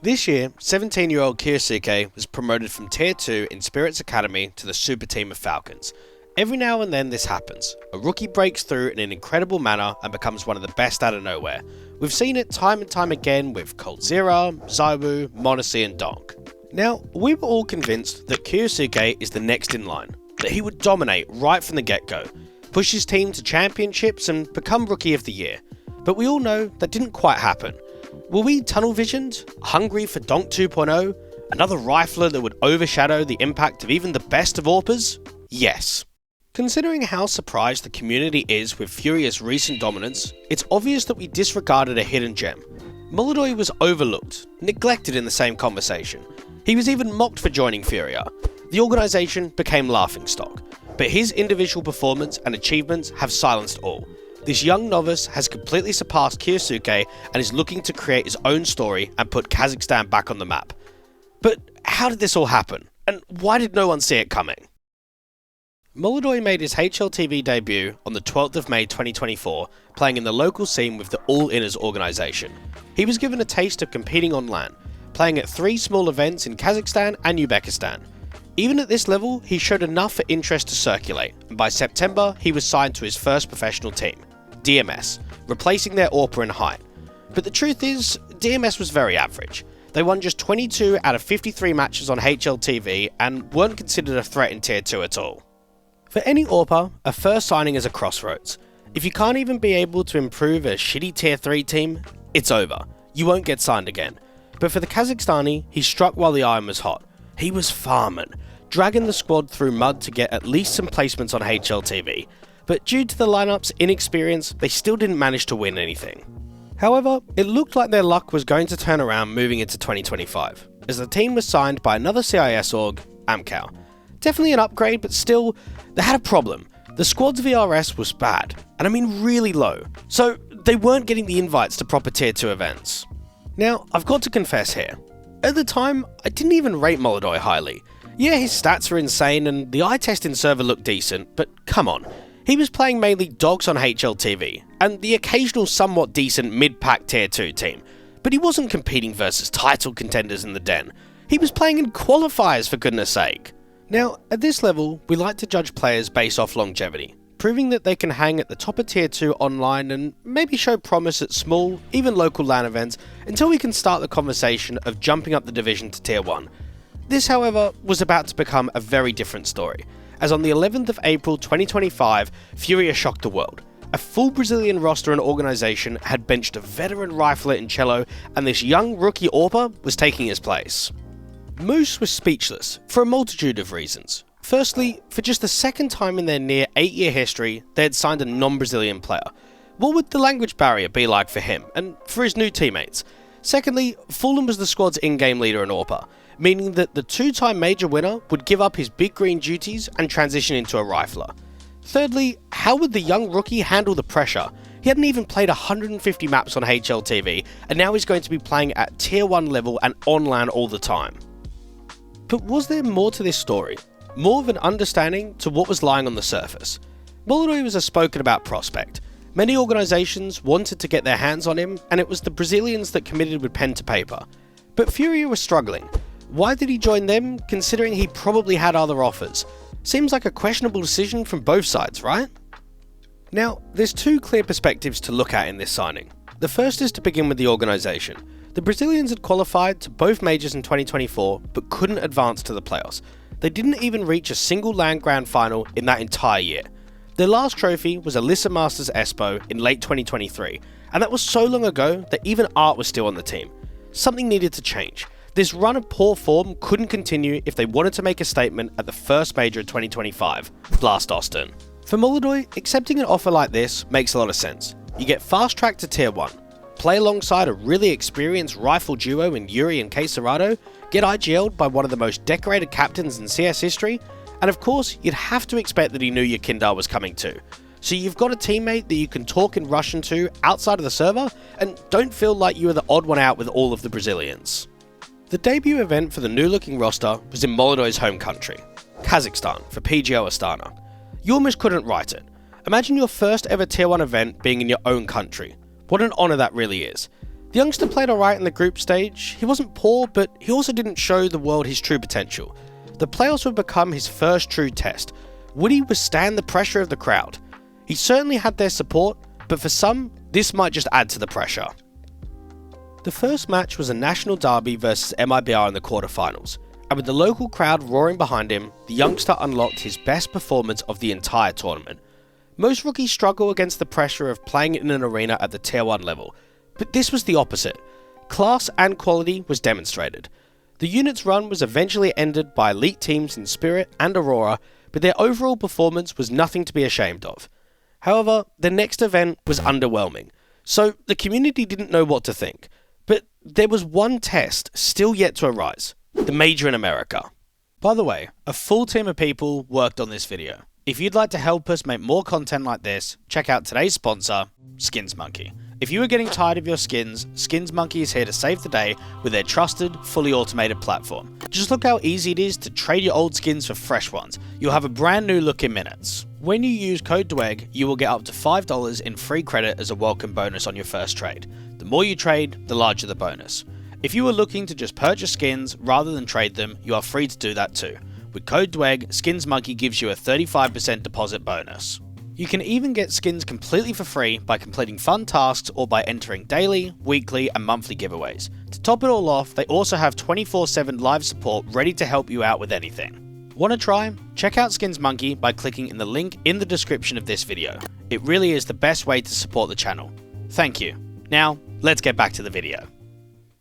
This year, 17-year-old Kyosuke was promoted from Tier 2 in Spirit's Academy to the Super Team of Falcons. Every now and then this happens. A rookie breaks through in an incredible manner and becomes one of the best out of nowhere. We've seen it time and time again with coldzera, Zaiwu, m0NESY and Donk. Now, we were all convinced that Kyosuke is the next in line, that he would dominate right from the get-go, push his team to championships and become Rookie of the Year. But we all know that didn't quite happen. Were we tunnel-visioned, hungry for Donk 2.0, another rifler that would overshadow the impact of even the best of AWPers? Yes. Considering how surprised the community is with FURIA's recent dominance, it's obvious that we disregarded a hidden gem. Molodoy was overlooked, neglected in the same conversation. He was even mocked for joining FURIA. The organisation became laughingstock, but his individual performance and achievements have silenced all. This young novice has completely surpassed Kyosuke and is looking to create his own story and put Kazakhstan back on the map. But how did this all happen? And why did no one see it coming? Molodoy made his HLTV debut on the 12th of May 2024, playing in the local scene with the All Inners organisation. He was given a taste of competing on LAN, playing at 3 small events in Kazakhstan and Uzbekistan. Even at this level, he showed enough for interest to circulate, and by September he was signed to his first professional team, DMS, replacing their AWPer in height. But the truth is, DMS was very average. They won just 22 out of 53 matches on HLTV and weren't considered a threat in Tier 2 at all. For any AWPer, a first signing is a crossroads. If you can't even be able to improve a shitty Tier 3 team, it's over. You won't get signed again. But for the Kazakhstani, he struck while the iron was hot. He was farming, dragging the squad through mud to get at least some placements on HLTV. But due to the lineup's inexperience, they still didn't manage to win anything. However, it looked like their luck was going to turn around moving into 2025, as the team was signed by another CIS org, Amcal. Definitely an upgrade, but still, they had a problem. The squad's VRS was bad, and I mean really low, so they weren't getting the invites to proper Tier 2 events. Now, I've got to confess here, at the time, I didn't even rate Molodoy highly. Yeah, his stats are insane, and the eye test in server looked decent, but come on. He was playing mainly dogs on HLTV, and the occasional somewhat decent mid-pack Tier 2 team, but he wasn't competing versus title contenders in the den. He was playing in qualifiers, for goodness sake. Now, at this level, we like to judge players based off longevity, proving that they can hang at the top of Tier 2 online and maybe show promise at small, even local LAN events, until we can start the conversation of jumping up the division to Tier 1. This, however, was about to become a very different story, as on the 11th of April 2025, FURIA shocked the world. A full Brazilian roster and organisation had benched a veteran rifler in cello, and this young rookie AWPer was taking his place. Moose was speechless, for a multitude of reasons. Firstly, for just the second time in their near 8-year history, they had signed a non-Brazilian player. What would the language barrier be like for him, and for his new teammates? Secondly, Fulham was the squad's in-game leader in AWPer, meaning that the 2-time major winner would give up his big green duties and transition into a rifler. Thirdly, how would the young rookie handle the pressure? He hadn't even played 150 maps on HLTV, and now he's going to be playing at Tier 1 level and on LAN all the time. But was there more to this story? More of an understanding to what was lying on the surface? Molodoy was a spoken about prospect. Many organisations wanted to get their hands on him, and it was the Brazilians that committed with pen to paper. But FURIA was struggling. Why did he join them, considering he probably had other offers? Seems like a questionable decision from both sides, right? Now, there's 2 clear perspectives to look at in this signing. The first is to begin with the organisation. The Brazilians had qualified to both majors in 2024, but couldn't advance to the playoffs. They didn't even reach a single LAN Grand Final in that entire year. Their last trophy was Alyssa Masters Espo in late 2023, and that was so long ago that even Art was still on the team. Something needed to change. This run of poor form couldn't continue if they wanted to make a statement at the first major of 2025, Blast Austin. For Molodoy, accepting an offer like this makes a lot of sense. You get fast-tracked to Tier 1, play alongside a really experienced rifle duo in Yuri and Queserado, get IGL'd by one of the most decorated captains in CS history, and of course, you'd have to expect that he knew your Kindar was coming too. So you've got a teammate that you can talk in Russian to outside of the server, and don't feel like you are the odd one out with all of the Brazilians. The debut event for the new-looking roster was in Molodoy's home country, Kazakhstan, for PGO Astana. You almost couldn't write it. Imagine your first ever Tier 1 event being in your own country. What an honour that really is. The youngster played alright in the group stage. He wasn't poor, but he also didn't show the world his true potential. The playoffs would become his first true test. Would he withstand the pressure of the crowd? He certainly had their support, but for some, this might just add to the pressure. The first match was a national derby versus MIBR in the quarterfinals, and with the local crowd roaring behind him, the youngster unlocked his best performance of the entire tournament. Most rookies struggle against the pressure of playing in an arena at the Tier 1 level, but this was the opposite. Class and quality was demonstrated. The unit's run was eventually ended by elite teams in Spirit and Aurora, but their overall performance was nothing to be ashamed of. However, the next event was underwhelming, so the community didn't know what to think. But there was one test still yet to arise, the Major in America. By the way, a full team of people worked on this video. If you'd like to help us make more content like this, check out today's sponsor, Skins Monkey. If you are getting tired of your skins, Skins Monkey is here to save the day with their trusted, fully automated platform. Just look how easy it is to trade your old skins for fresh ones. You'll have a brand new look in minutes. When you use code DWEG, you will get up to $5 in free credit as a welcome bonus on your first trade. The more you trade, the larger the bonus. If you are looking to just purchase skins rather than trade them, you are free to do that too. With code DWEG, Skins Monkey gives you a 35% deposit bonus. You can even get skins completely for free by completing fun tasks or by entering daily, weekly and monthly giveaways. To top it all off, they also have 24/7 live support ready to help you out with anything. Want to try? Check out Skins Monkey by clicking in the link in the description of this video. It really is the best way to support the channel. Thank you. Now, let's get back to the video.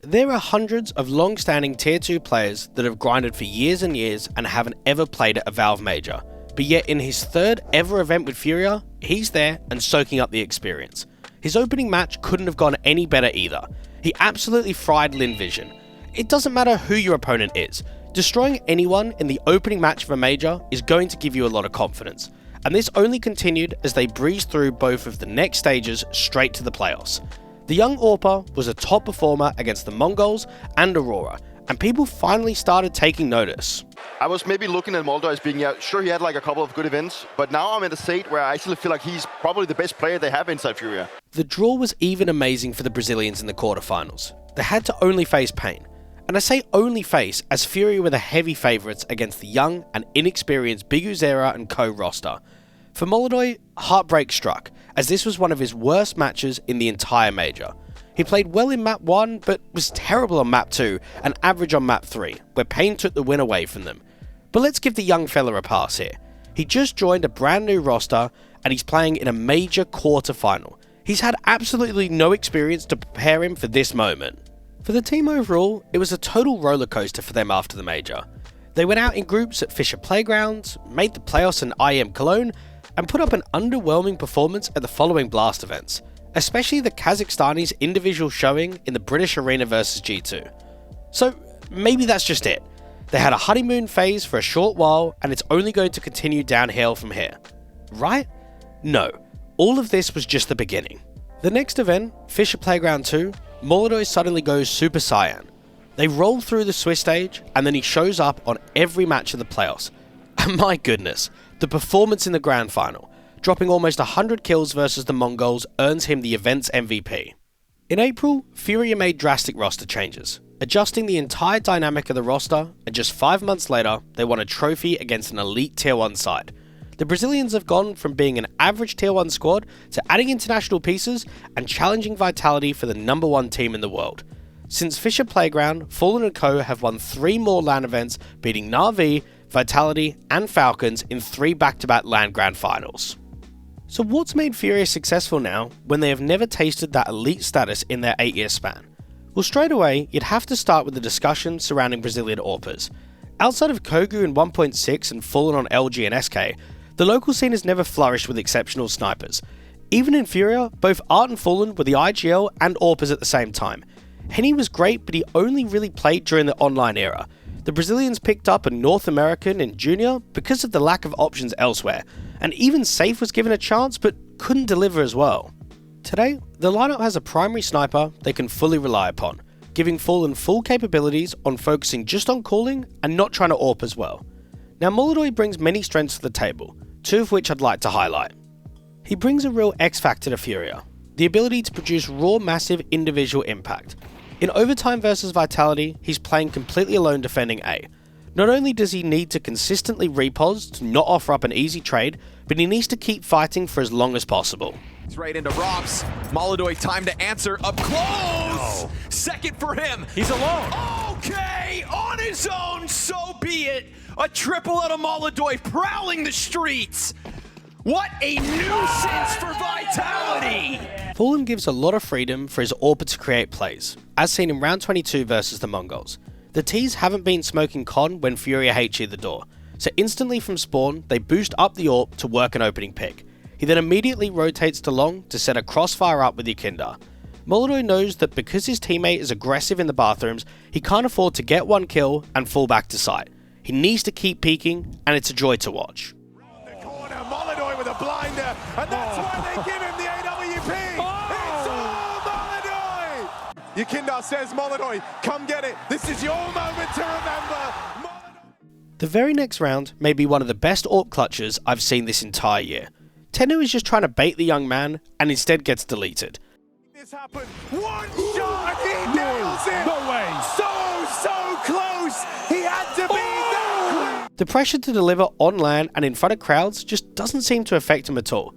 There are hundreds of long-standing Tier 2 players that have grinded for years and years and haven't ever played at a Valve Major. But yet in his third ever event with FURIA, he's there and soaking up the experience. His opening match couldn't have gone any better either. He absolutely fried Lin Vision. It doesn't matter who your opponent is. Destroying anyone in the opening match of a major is going to give you a lot of confidence. And this only continued as they breezed through both of the next stages straight to the playoffs. The young Orpa was a top performer against the Mongols and Aurora, and people finally started taking notice. I was maybe looking at Molodoy as being, sure he had like a couple of good events, but now I'm in a state where I actually feel like he's probably the best player they have inside FURIA. The draw was even amazing for the Brazilians in the quarterfinals. They had to only face pain. And I say only face as FURIA were the heavy favourites against the young and inexperienced PatrikZero and co roster. For Molodoy, heartbreak struck, as this was one of his worst matches in the entire major. He played well in map 1, but was terrible on map 2 and average on map 3, where pain took the win away from them. But let's give the young fella a pass here. He just joined a brand new roster and he's playing in a major quarter-final. He's had absolutely no experience to prepare him for this moment. For the team overall, it was a total roller coaster for them after the major. They went out in groups at Fisher Playgrounds, made the playoffs in IM Cologne, and put up an underwhelming performance at the following Blast events, especially the Kazakhstanis' individual showing in the British Arena vs G2. So maybe that's just it. They had a honeymoon phase for a short while and it's only going to continue downhill from here. Right? No. All of this was just the beginning. The next event, Fisher Playground 2, Molodoy suddenly goes Super Saiyan. They roll through the Swiss stage and then he shows up on every match of the playoffs. And my goodness, the performance in the grand final, dropping almost 100 kills versus the Mongols, earns him the event's MVP. In April, FURIA made drastic roster changes, adjusting the entire dynamic of the roster, and just 5 months later, they won a trophy against an elite Tier 1 side. The Brazilians have gone from being an average Tier 1 squad to adding international pieces and challenging Vitality for the #1 team in the world. Since Fisher Playground, Fallen & Co have won 3 more LAN events, beating Na'Vi, Vitality and Falcons in 3 back-to-back LAN Grand Finals. So what's made FURIA successful now when they have never tasted that elite status in their 8-year span? Well, straight away, you'd have to start with the discussion surrounding Brazilian Orpas. Outside of Kogu in 1.6 and Fallen on LG and SK, the local scene has never flourished with exceptional snipers. Even in FURIA, both Art and Fallen were the IGL and Orpas at the same time. Henny was great, but he only really played during the online era. The Brazilians picked up a North American in Junior because of the lack of options elsewhere, and even Safe was given a chance but couldn't deliver as well. Today, the lineup has a primary sniper they can fully rely upon, giving Fallen full capabilities on focusing just on calling and not trying to AWP as well. Now Molodoy brings many strengths to the table, 2 of which I'd like to highlight. He brings a real X factor to FURIA. the ability to produce raw massive individual impact. In overtime versus Vitality, he's playing completely alone defending A. Not only does he need to consistently repos to not offer up an easy trade, but he needs to keep fighting for as long as possible. He's right into Robs. Molodoy, time to answer up close! Oh. Second for him. He's alone. Okay, on his own, so be it. A triple out of Molodoy prowling the streets. What a nuisance for Vitality! Fallen gives a lot of freedom for his AWPer to create plays, as seen in round 22 versus the Mongols. The Ts haven't been smoking con when FURIA HE the door, so instantly from spawn, they boost up the AWP to work an opening pick. He then immediately rotates to long to set a crossfire up with Ykinda. Molodoy knows that because his teammate is aggressive in the bathrooms, he can't afford to get one kill and fall back to site. He needs to keep peeking, and it's a joy to watch. The corner, Molodoy with a blinder, and that's why they give him the AWP. It's all Molodoy! Ykinda says, Molodoy, come get it. This is your moment to remember. The very next round may be one of the best AWP clutches I've seen this entire year. Tenno is just trying to bait the young man, and instead gets deleted. This happened. One shot, and he nails it. No way. So close. He had to be that quick. The pressure to deliver on LAN and in front of crowds just doesn't seem to affect him at all.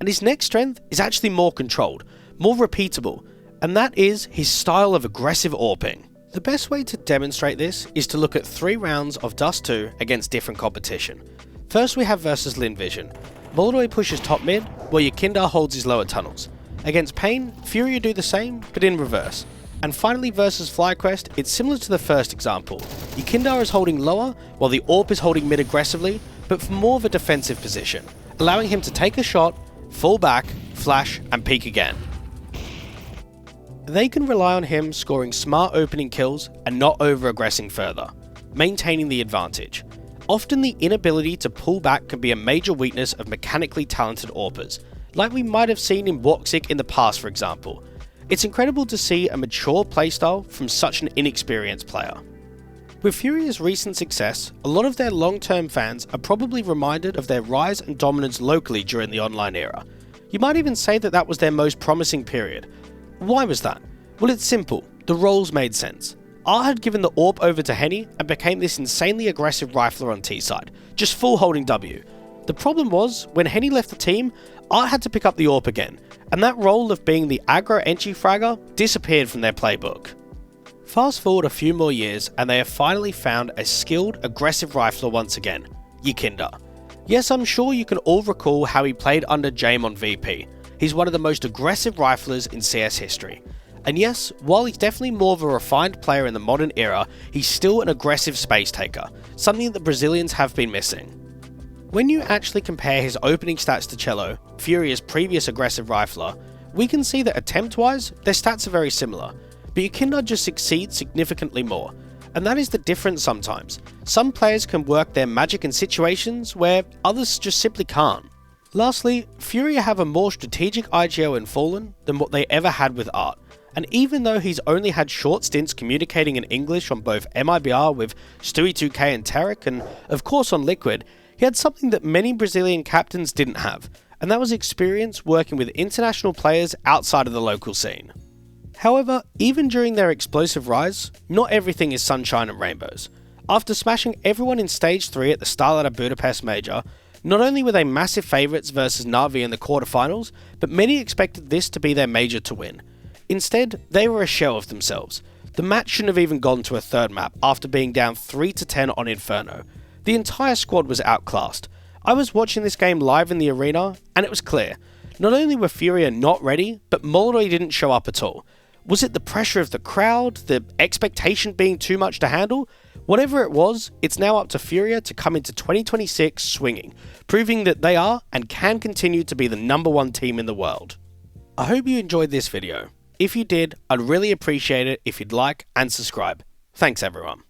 And his next strength is actually more controlled, more repeatable, and that is his style of aggressive AWPing. The best way to demonstrate this is to look at 3 rounds of Dust 2 against different competition. First we have versus Lin Vision. Molodoy pushes top mid, while Ykinda holds his lower tunnels. Against Pain, FURIA do the same, but in reverse. And finally versus FlyQuest, it's similar to the first example. Ykinda is holding lower, while the AWP is holding mid aggressively, but from more of a defensive position, allowing him to take a shot, fall back, flash, and peek again. They can rely on him scoring smart opening kills and not over-aggressing further, maintaining the advantage. Often the inability to pull back can be a major weakness of mechanically talented AWPers, like we might have seen in Woxic in the past for example. It's incredible to see a mature playstyle from such an inexperienced player. With FURIA's recent success, a lot of their long-term fans are probably reminded of their rise and dominance locally during the online era. You might even say that that was their most promising period. Why was that? Well, it's simple. The roles made sense. R had given the AWP over to Henny and became this insanely aggressive rifler on T side, just full holding W. The problem was, when Henny left the team, R had to pick up the AWP again, and that role of being the aggro entry fragger disappeared from their playbook. Fast forward a few more years and they have finally found a skilled, aggressive rifler once again, Ykinda. Yes, I'm sure you can all recall how he played under Jame on VP. He's one of the most aggressive riflers in CS history. And yes, while he's definitely more of a refined player in the modern era, he's still an aggressive space taker, something that Brazilians have been missing. When you actually compare his opening stats to Cello, FURIA's previous aggressive rifler, we can see that attempt-wise, their stats are very similar, but Ykinda just succeeds significantly more, and that is the difference sometimes. Some players can work their magic in situations where others just simply can't. Lastly, FURIA have a more strategic IGL in Fallen than what they ever had with Art. And even though he's only had short stints communicating in English on both MIBR with Stewie2K and Tarek, and of course on Liquid, he had something that many Brazilian captains didn't have, and that was experience working with international players outside of the local scene. However, even during their explosive rise, not everything is sunshine and rainbows. After smashing everyone in Stage 3 at the Starlight Budapest Major, not only were they massive favourites versus Na'Vi in the quarterfinals, but many expected this to be their major to win. Instead, they were a shell of themselves. The match shouldn't have even gone to a third map after being down 3-10 on Inferno. The entire squad was outclassed. I was watching this game live in the arena, and it was clear. Not only were FURIA not ready, but Molodoy didn't show up at all. Was it the pressure of the crowd, the expectation being too much to handle? Whatever it was, it's now up to FURIA to come into 2026 swinging, proving that they are and can continue to be the #1 team in the world. I hope you enjoyed this video. If you did, I'd really appreciate it if you'd like and subscribe. Thanks everyone.